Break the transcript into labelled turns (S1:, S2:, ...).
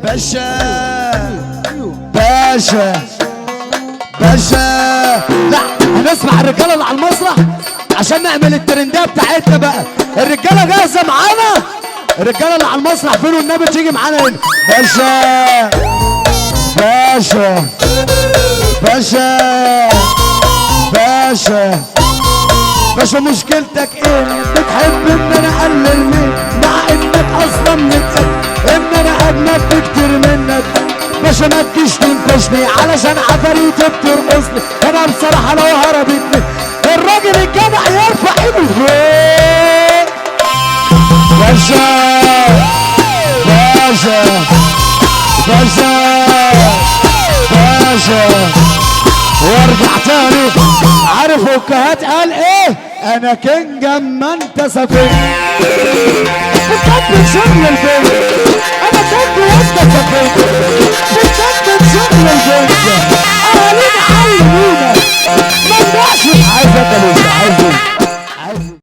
S1: باشا باشا باشا. لا هنسمع الرجاله اللي على المسرح عشان نعمل الترنديه بتاعتنا بقى. الرجاله جاهزه معانا؟ الرجاله اللي على المسرح فين والنبي تيجي معانا هنا. باشا باشا باشا باشا باشا. مشكلتك ايه؟ بتحب ان انا اقلل منك مع انك اصلا متأكد ان انا اجمد بكتير منك. باشا ما تجيش تنكشني علشان عفاريتي بترقصني. انا بصراحه لو هربتني الراجل الجدع يرفع ايده فوق. باشا باشا باشا باشا. وارجع تاني عارف وكهات قال ايه؟ انا كينج اما انت سفير. بتكمل شغل البيت انا كينج وانت سفير. بتكمل شغل البيت اهالينا علمونا ما نجحش. عايز اكل عايز